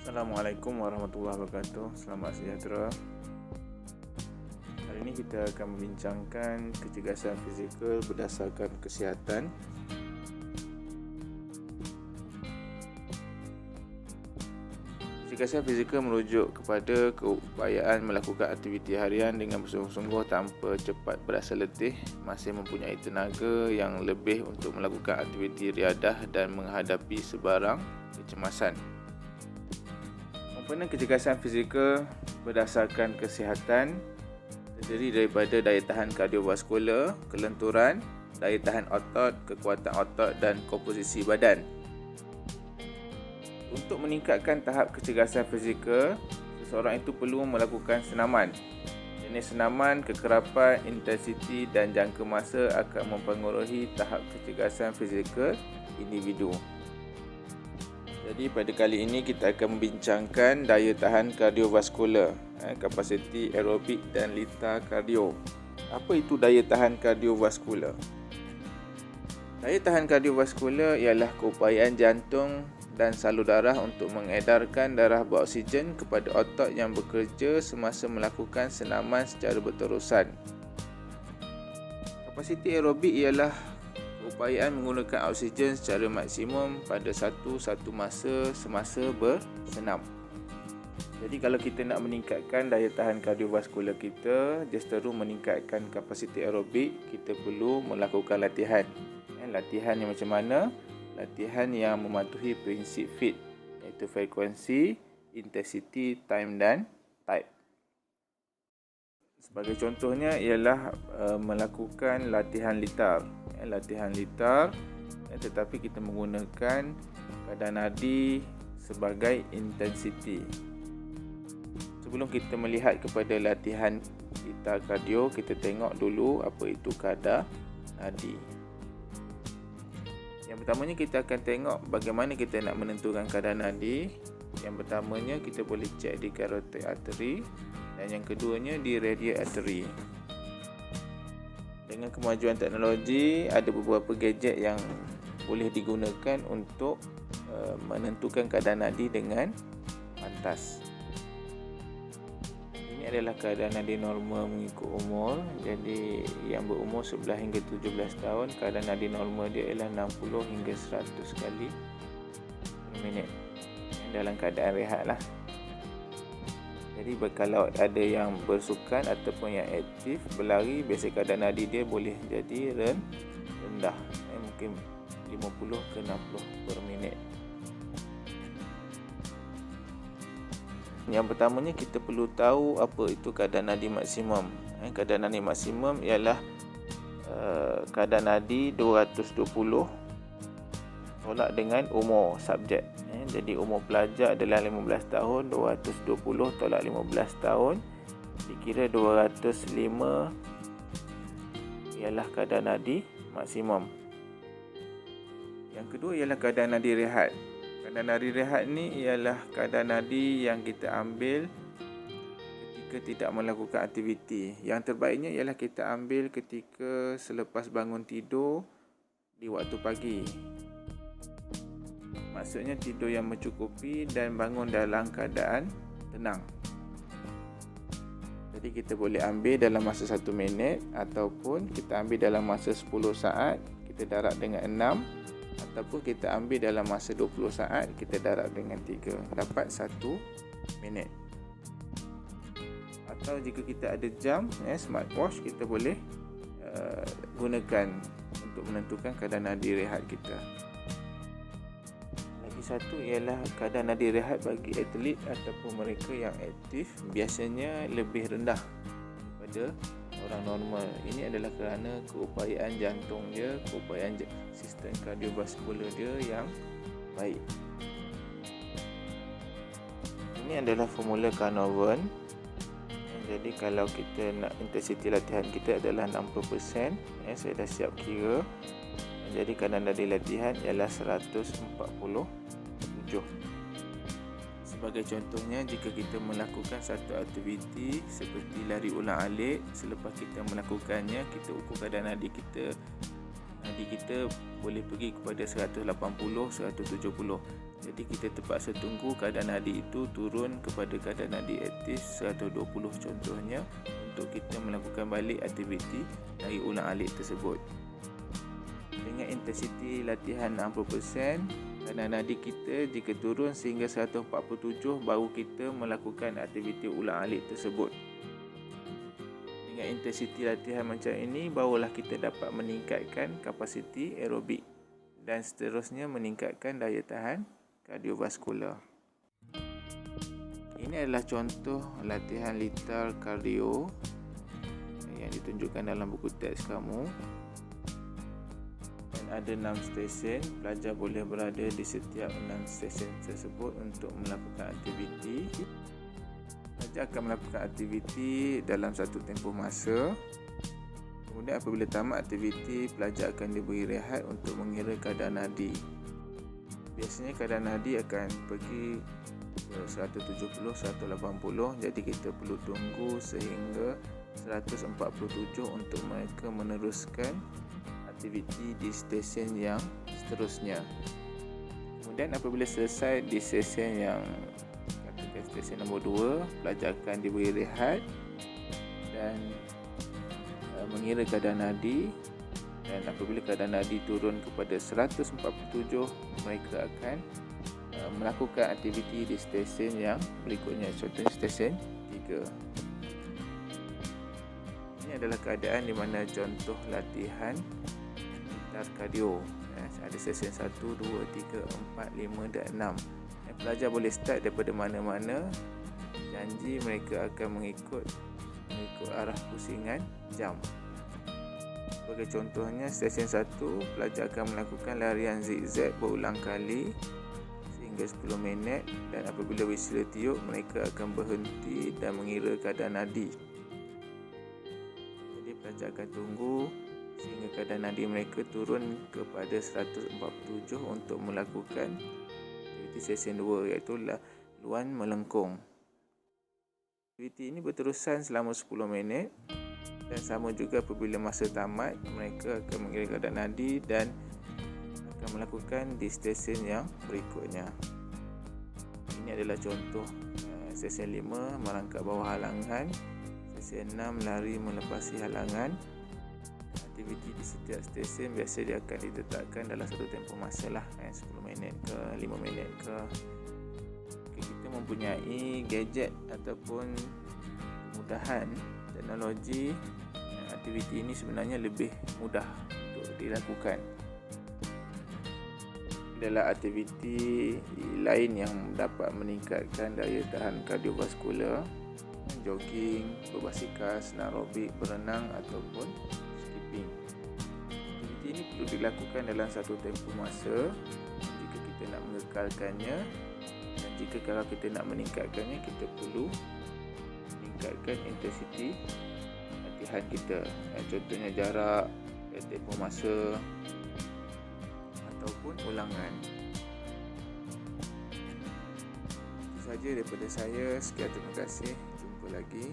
Assalamualaikum warahmatullahi wabarakatuh. Selamat sejahtera. Hari ini kita akan membincangkan kecergasan fizikal berdasarkan kesihatan. Kecergasan fizikal merujuk kepada keupayaan melakukan aktiviti harian dengan bersungguh-sungguh tanpa cepat berasa letih, masih mempunyai tenaga yang lebih untuk melakukan aktiviti riadah dan menghadapi sebarang kecemasan. Komponen kecergasan fizikal berdasarkan kesihatan terdiri daripada daya tahan kardiovaskular, kelenturan, daya tahan otot, kekuatan otot dan komposisi badan. Untuk meningkatkan tahap kecergasan fizikal, seseorang itu perlu melakukan senaman. Jenis senaman, kekerapan, intensiti dan jangka masa akan mempengaruhi tahap kecergasan fizikal individu. Jadi pada kali ini kita akan membincangkan daya tahan kardiovaskular, kapasiti aerobik dan lita kardio. Apa itu daya tahan kardiovaskular? Daya tahan kardiovaskular ialah keupayaan jantung dan salur darah untuk mengedarkan darah beroksigen kepada otot yang bekerja semasa melakukan senaman secara berterusan. Kapasiti aerobik ialah keupayaan menggunakan oksigen secara maksimum pada satu masa semasa bersenam. Jadi kalau kita nak meningkatkan daya tahan kardiovaskular kita, justeru meningkatkan kapasiti aerobik, kita perlu melakukan latihan. Latihan yang macam mana? Latihan yang mematuhi prinsip FIT, iaitu frekuensi, intensity, time dan type. Sebagai contohnya ialah melakukan latihan litar. Latihan litar, tetapi kita menggunakan kadar nadi sebagai intensiti. Sebelum kita melihat kepada latihan litar kardio, kita tengok dulu apa itu kadar nadi. Yang pertamanya kita akan tengok bagaimana kita nak menentukan kadar nadi. Yang pertamanya kita boleh cek di carotid artery dan yang keduanya di radial artery. Dengan kemajuan teknologi, ada beberapa gadget yang boleh digunakan untuk menentukan kadar nadi dengan pantas. Ini adalah kadar nadi normal mengikut umur. Jadi yang berumur 11 hingga 17 tahun, kadar nadi normal dia ialah 60 hingga 100 kali per minit. Dalam keadaan rehat lah. Jadi kalau ada yang bersukan ataupun yang aktif berlari, biasa kadar nadi dia boleh jadi rendah, mungkin 50 ke 60 per minit. Yang pertamanya kita perlu tahu apa itu kadar nadi maksimum. Kadar nadi maksimum ialah kadar nadi 220 tolak dengan umur subjek. Jadi umur pelajar adalah 15 tahun, 220 tolak 15 tahun, dikira 205 ialah kadar nadi maksimum. Yang kedua ialah kadar nadi rehat. Kadar nadi rehat ni ialah kadar nadi yang kita ambil ketika tidak melakukan aktiviti. Yang terbaiknya ialah kita ambil ketika selepas bangun tidur di waktu pagi. Maksudnya tidur yang mencukupi dan bangun dalam keadaan tenang. Jadi kita boleh ambil dalam masa 1 minit ataupun kita ambil dalam masa 10 saat, kita darab dengan 6, ataupun kita ambil dalam masa 20 saat, kita darab dengan 3, dapat 1 minit. Atau jika kita ada jam, smartwatch, kita boleh gunakan untuk menentukan kadar nadi rehat kita. Satu ialah kadar nadi rehat bagi atlet ataupun mereka yang aktif biasanya lebih rendah daripada orang normal. Ini adalah kerana keupayaan jantung dia, keupayaan sistem kardiovaskular dia yang baik. Ini adalah formula Carnarvon. Jadi kalau kita nak intensiti latihan kita adalah 60%, saya dah siap kira. Jadi kadar nadi latihan ialah 147. Sebagai contohnya, jika kita melakukan satu aktiviti seperti lari ulang-alik, selepas kita melakukannya, kita ukur kadar nadi kita nadi kita boleh pergi kepada 180, 170. Jadi kita terpaksa tunggu keadaan nadi itu turun kepada keadaan nadi aktif 120 contohnya untuk kita melakukan balik aktiviti dari ulang-alik tersebut. Dengan intensiti latihan 60%, keadaan nadi kita jika turun sehingga 147 baru kita melakukan aktiviti ulang-alik tersebut. Dengan intensiti latihan macam ini barulah kita dapat meningkatkan kapasiti aerobik dan seterusnya meningkatkan daya tahan kardiovaskular. Ini adalah contoh latihan lethal kardio yang ditunjukkan dalam buku teks kamu. Dan ada 6 stesen. Pelajar boleh berada di setiap 6 stesen tersebut untuk melakukan aktiviti. Pelajar akan melakukan aktiviti dalam satu tempoh masa. Kemudian apabila tamat aktiviti, pelajar akan diberi rehat untuk mengira keadaan nadi. Biasanya keadaan nadi akan pergi ke 170, 180. Jadi kita perlu tunggu sehingga 147 untuk mereka meneruskan aktiviti di stesen yang seterusnya. Kemudian apabila selesai di stesen yang katakan stesen nombor 2, pelajar akan diberi rehat dan mengira keadaan nadi. Dan apabila keadaan nadi turun kepada 147, mereka akan melakukan aktiviti di stesen yang berikutnya, contohnya stesen 3. Ini adalah keadaan di mana contoh latihan lethal kardio. Ada stesen 1, 2, 3, 4, 5 dan 6. Pelajar boleh start daripada mana-mana. Janji mereka akan mengikut arah pusingan jam. Sebagai contohnya, stesen 1, pelajar akan melakukan larian zigzag berulang kali sehingga 10 minit dan apabila whistle tiup, mereka akan berhenti dan mengira keadaan nadi. Jadi pelajar akan tunggu sehingga keadaan nadi mereka turun kepada 147 untuk melakukan aktiviti stesen 2, iaitu luan melengkung. Aktiviti ini berterusan selama 10 minit. Dan sama juga apabila masa tamat, mereka akan mengira keadaan nadi dan akan melakukan di stesen yang berikutnya. Ini adalah contoh stesen 5, merangkak bawah halangan. Stesen 6, lari melepasi halangan. Aktiviti di setiap stesen biasa dia akan diletakkan dalam satu tempoh masa lah, 10 minit ke 5 minit ke. Kita mempunyai gadget ataupun kemudahan teknologi. Aktiviti ini sebenarnya lebih mudah untuk dilakukan. Adalah aktiviti lain yang dapat meningkatkan daya tahan kardiovaskular, jogging, berbasikal, senam aerobik, berenang ataupun skipping. Aktiviti ini perlu dilakukan dalam satu tempoh masa jika kita nak mengekalkannya, dan jika kalau kita nak meningkatkannya, kita perlu meningkatkan intensiti latihan kita. Contohnya jarak, tempoh masa ataupun ulangan. Itu sahaja daripada saya. Sekian, terima kasih. Jumpa lagi.